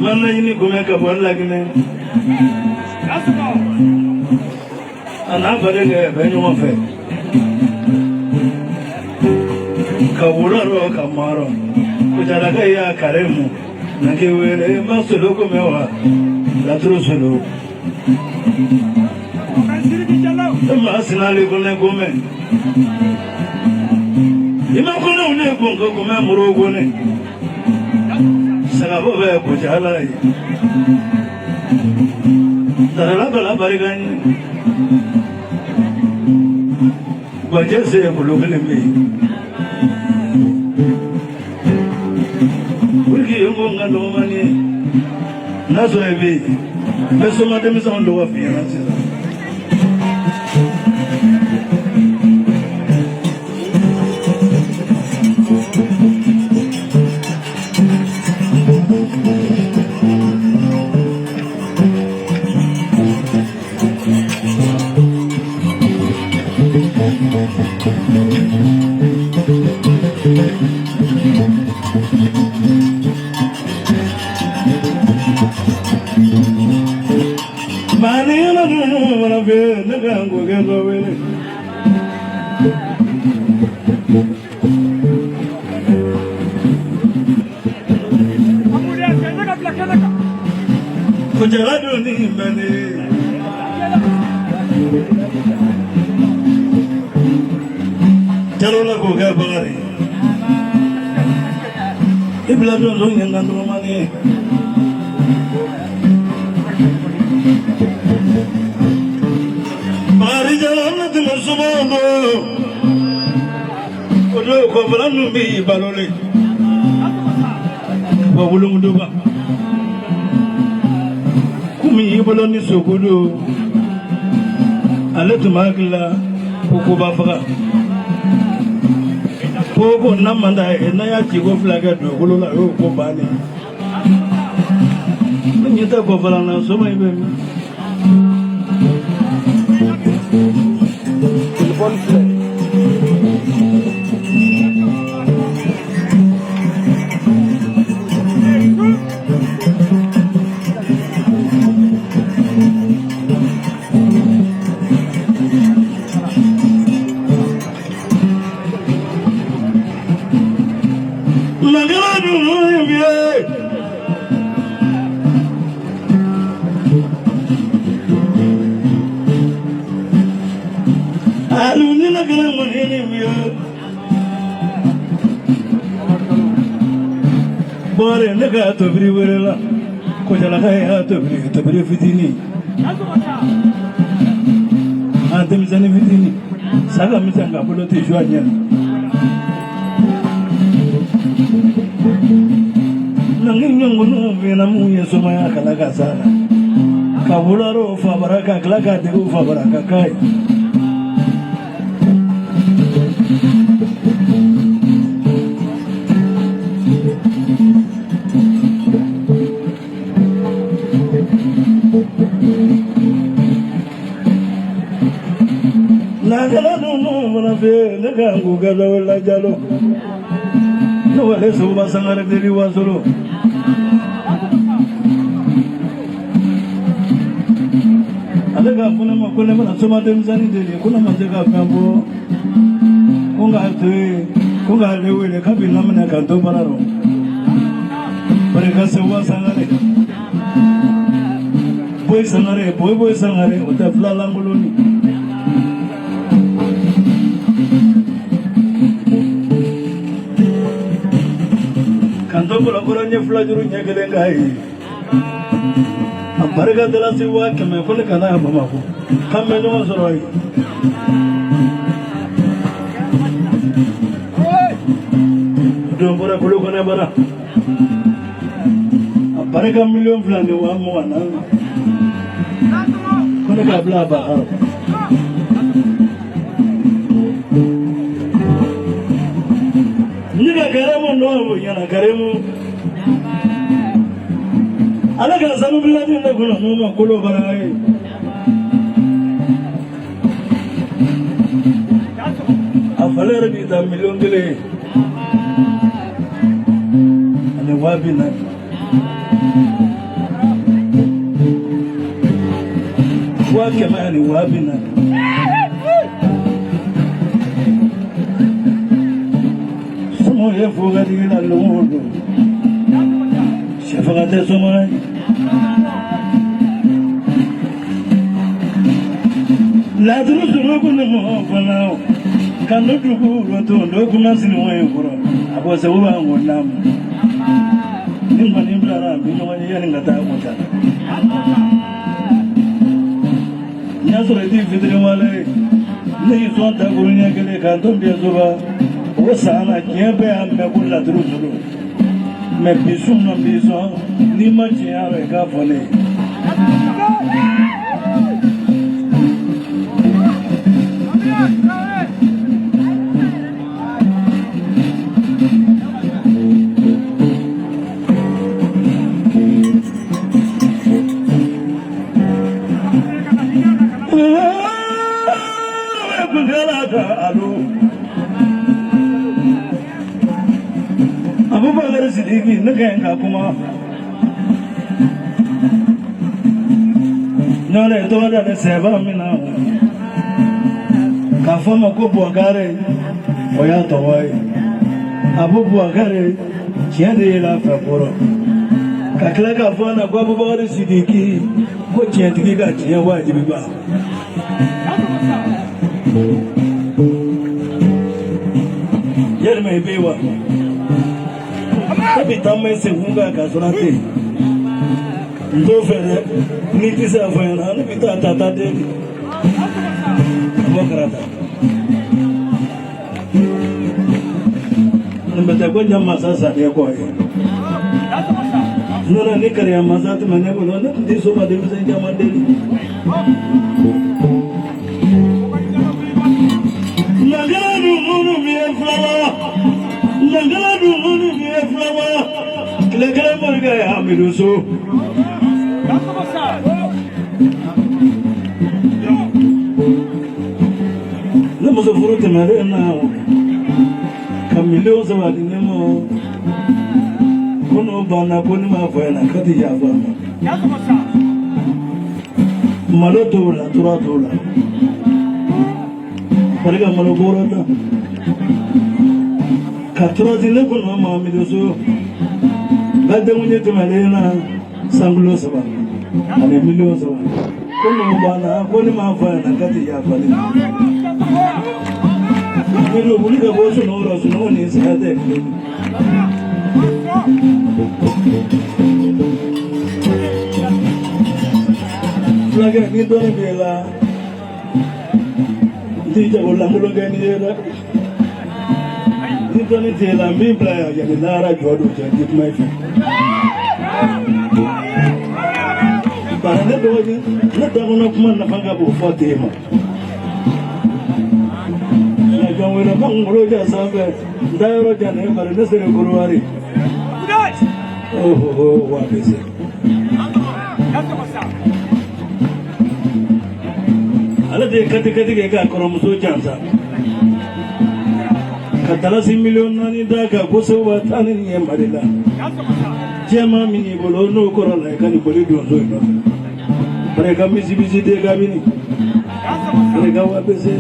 Mana ini kumeka buat lagi nih. Anak berengge banyu mafe. Kawularo kamaro. Kujara kaya karemu. Nanti wele masulu kumewa. Latru sulu. Masinali kune kume. Ima kune une kunko kume muru kune. Sagabo be kujala yi. Darala bala barigani. Baje se kulukule me. Wiki yungu ngando mani. Nazo ebe. Beso mademi sa ndo wa fiya nasiza. Boloni sokudu aletu magla kukuba faga koko namanda ena ya chigo flaga do kulula ko bani nyita ko falana so mai be Bore nega to bri werela ko jala kaya to bri fitini ante mizani fitini saga mizanga bolo te joanya nanginyo ngono vena mu yeso maya kala kasala kabularo fa baraka kala ka de fa baraka kai Negangu galo la jalo no wale suba sangare deri wasoro daga funa ma kone mana soma dem zani de kuna ma daga kambo kunga lewe le kabi namna kanto bararo pare kase wa sangare boy sangare uta flala nguluni kanto bara nye fla juru nye gelenga hai Ambarga de la Siwa que me fue cada Bamako. Come no was right. Don't put a blue on a bara. Ambarga million flan, you want more now. Konaka blabba. Nina Garamo no, Yana Garemo. Alaga sanu bila ni nak guna mama kolo barai. Afaler kita million gile. Ane wabi na. Wake mani wabi na. Sumo ye fuga di na lundo. Shafagate sumai. La dulu dulu kuna mo fana. Kanu dulu roto kuna sini wa yoro. Abo se uba ngonam. Nimba nimbla ra binyo wani yani ngata mota. Nyasore di fitri wale. Nei sonta gurunya kele kanto biazuba. Osana kiembe amme kula dulu dulu. Me bisum na bison ni ma tiare ka fole. Abubakar Siddiqui naka kuma nale to da seba mina ka fama ko Bugare oya to wai Abubakar tiende la faporo ka kila ka fana ko Abubakar Siddiqui ko tiende ga tiya wajibi ba yerme bewa Tapi tamai se hunga kasurate. Ndo fere ni kisa fayana ni bita tata de. Bokarata. Nembeta ko jamma sasa ya ko ai. Nona ni kare amazat mane bolo na diso ba de se jamma de. Naganu munu mi flawa. Naganu munu mi flawa. Kile morga ya miluso. Namo so furute mare na. Kamilio zawadi nemo. Kono bana koni ma fayana kati ya ba. Maloto la tura. Parga malo borata. Katura dile kono ma miluso. Gade munye tumalena sangulo saba. Ane milio saba. Kono bana koni ma fayana kati ya ba. Milo bulika boso no rasu no ni sade. Laga ni doni bela. Dija bola mulo gani era. Ni doni tela mi playa ya ni nara jodu jadit mai fi. Parane doje na tagono kuma na fanga bo Fatima. Na jamwera bangulo ja sabe dairo jane parane sere guruwari. Oh wa bese. Ala de kati ke ka korom so jansa katala 6 million nani daga ko so wa tanin ye marila jema mini bolo no korola kani boli don so no Breka misi de gabini. Breka wapese.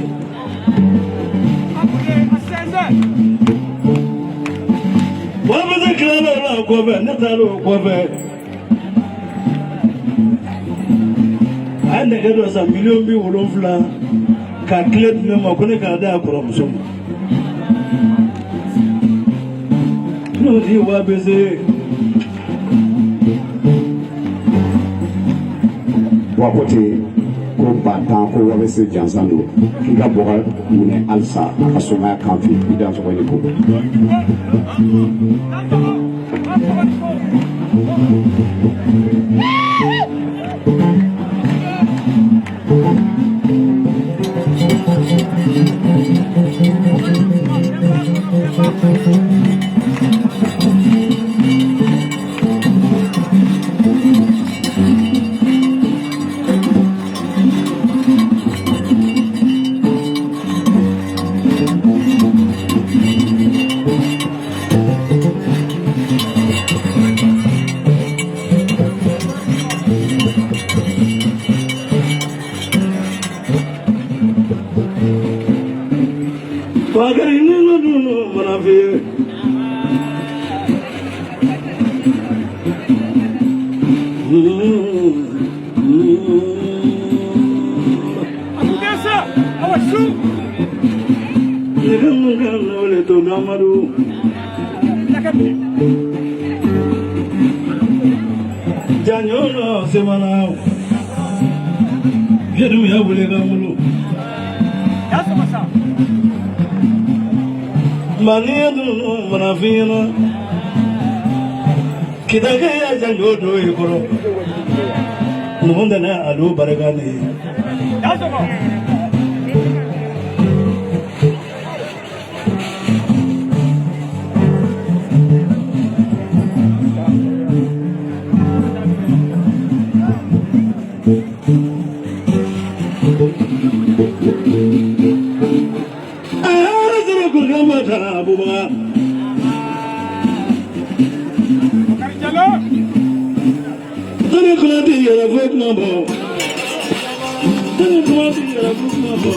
Wapese klalo la kobe, netalo kobe. Ande kedo sa million bi wolofla ka kled ne mo kone ka da akoro muso. No di wapese. Wapote ko batan ko wabese jansando k'i ka bɔgɔ minɛ halisa a ka sumaya kan fɛ i da tɔgɔ ye ko Bagari no maravilha. Janyo semana. Jedu ya boleh kamu. Ya sama-sama. Mania do Manavina Kidagaya Jangodo Yukoro Nundana Alu Baragani Buba Tani kulati yara vote number Tani kulati yara vote number